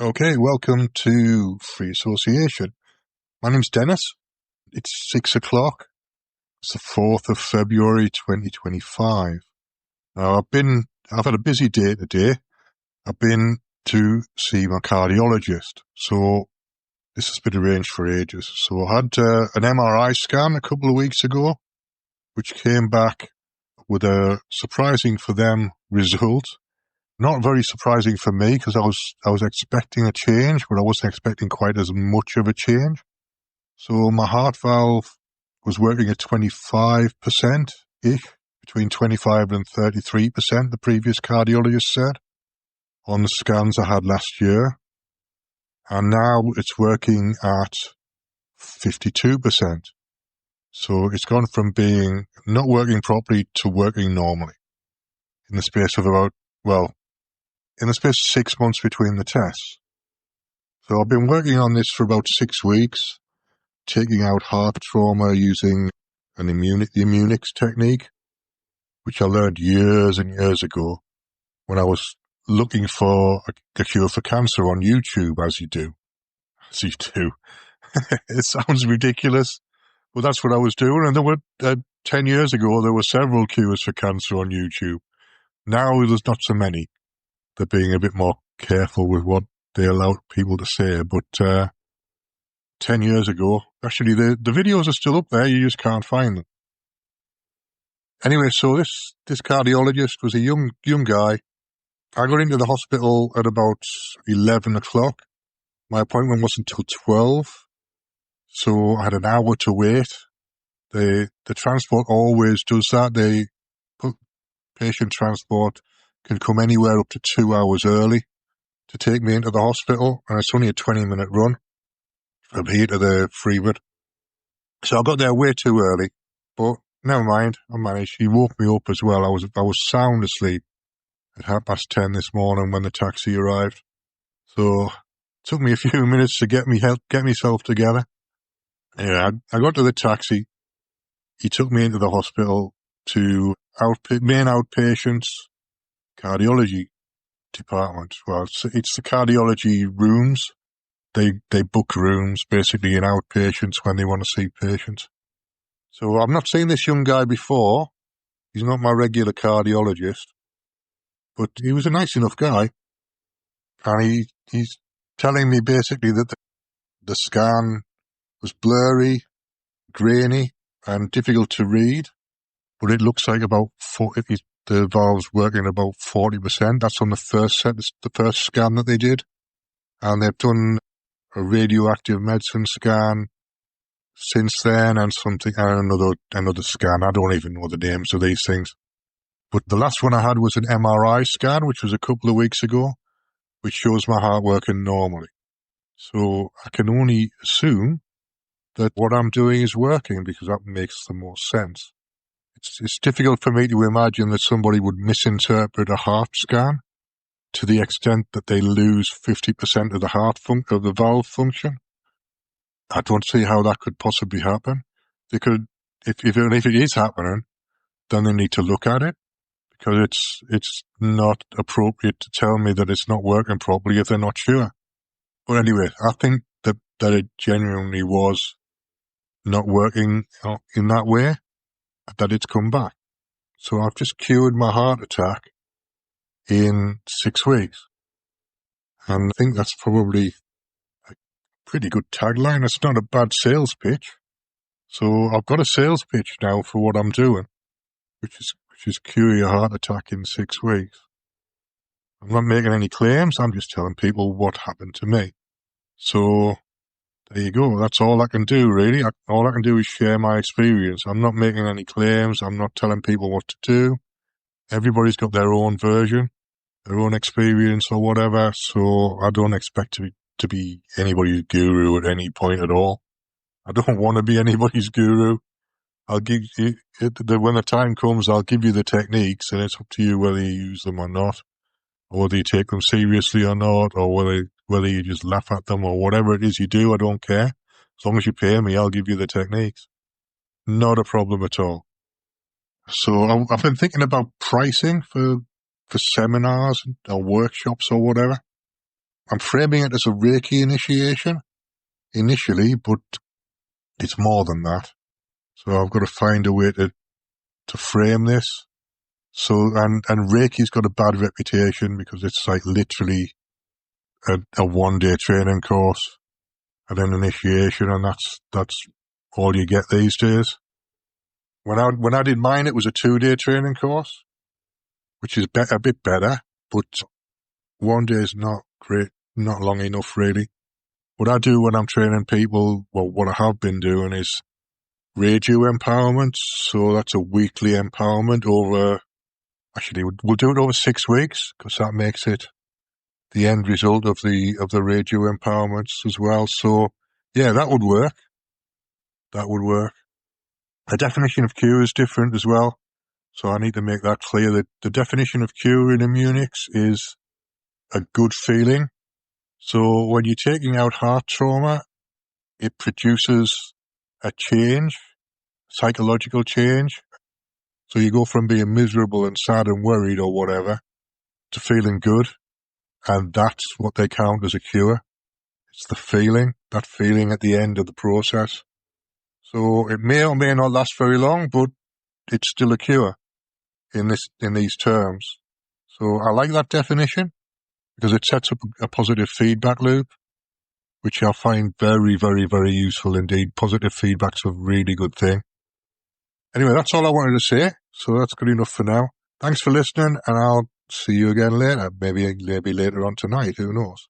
Okay, welcome to Free Association. My name's Dennis. It's 6 o'clock. It's the 4th of February 2025. Now, I've had a busy day today. I've been to see my cardiologist. So this has been arranged for ages. So I had an MRI scan a couple of weeks ago, which came back with a surprising for them result. Not very surprising for me because I was expecting a change, but I wasn't expecting quite as much of a change. So my heart valve was working at 25%-ish, between 25 and 33%, the previous cardiologist said, on the scans I had last year. And now it's working at 52%. So it's gone from being not working properly to working normally in the space of in the space of 6 months between the tests. So I've been working on this for about 6 weeks, taking out heart trauma using the Immunix technique, which I learned years and years ago when I was looking for a cure for cancer on YouTube, as you do. It sounds ridiculous, but that's what I was doing. And there were 10 years ago, there were several cures for cancer on YouTube. Now there's not so many. They're being a bit more careful with what they allow people to say. But 10 years ago, actually, the videos are still up there. You just can't find them. Anyway, so this cardiologist was a young guy. I got into the hospital at about 11 o'clock. My appointment wasn't until 12, so I had an hour to wait. The transport always does that. Patient transport can come anywhere up to 2 hours early to take me into the hospital, and it's only a 20-minute run from here to the Freebird. So I got there way too early, but never mind, I managed. He woke me up as well. I was sound asleep at 10:30 this morning when the taxi arrived. So it took me a few minutes to get myself together. Yeah, I got to the taxi. He took me into the hospital to main outpatients cardiology department. Well, it's the cardiology rooms. They book rooms basically in outpatients when they want to see patients. So I've not seen this young guy before. He's not my regular cardiologist, but he was a nice enough guy. And he's telling me basically that the scan was blurry, grainy, and difficult to read, but it looks like the valve's working about 40%. That's on the first scan that they did. And they've done a radioactive medicine scan since then and another scan. I don't even know the names of these things. But the last one I had was an MRI scan, which was a couple of weeks ago, which shows my heart working normally. So I can only assume that what I'm doing is working because that makes the most sense. It's difficult for me to imagine that somebody would misinterpret a heart scan to the extent that they lose 50% of the valve function. I don't see how that could possibly happen. They could, if it is happening, then they need to look at it because it's not appropriate to tell me that it's not working properly if they're not sure. But anyway, I think that it genuinely was not working in that way, that it's come back. So I've just cured my heart attack in 6 weeks. And I think that's probably a pretty good tagline. It's not a bad sales pitch. So I've got a sales pitch now for what I'm doing, which is cure your heart attack in 6 weeks. I'm not making any claims. I'm just telling people what happened to me. So there you go. That's all I can do, really. All I can do is share my experience. I'm not making any claims. I'm not telling people what to do. Everybody's got their own version, their own experience or whatever. So I don't expect to be anybody's guru at any point at all. I don't want to be anybody's guru. I'll give you, when the time comes, I'll give you the techniques, and it's up to you whether you use them or not, or whether you take them seriously or not, or whether you just laugh at them or whatever it is you do. I don't care. As long as you pay me, I'll give you the techniques. Not a problem at all. So I've been thinking about pricing for seminars or workshops or whatever. I'm framing it as a Reiki initiation initially, but it's more than that. So I've got to find a way to frame this. So, and Reiki's got a bad reputation because it's like literally a one-day training course and an initiation, and that's all you get these days. When I did mine, it was a 2-day training course, which is a bit better, but 1 day is not great, not long enough really. What I do when I'm training people, well, what I have been doing is radio empowerment. So that's a weekly empowerment over, actually we'll do it over 6 weeks because that makes it the end result of the radio empowerments as well. So yeah, that would work. That would work. The definition of cure is different as well. So I need to make that clear that the definition of cure in Immunix is a good feeling. So when you're taking out heart trauma, it produces a change, psychological change. So you go from being miserable and sad and worried or whatever to feeling good. And that's what they count as a cure. It's the feeling, that feeling at the end of the process. So it may or may not last very long, but it's still a cure in these terms. So I like that definition because it sets up a positive feedback loop, which I find very, very, very useful indeed. Positive feedback's a really good thing. Anyway, that's all I wanted to say. So that's good enough for now. Thanks for listening, and I'll see you again later. Maybe later on tonight. Who knows?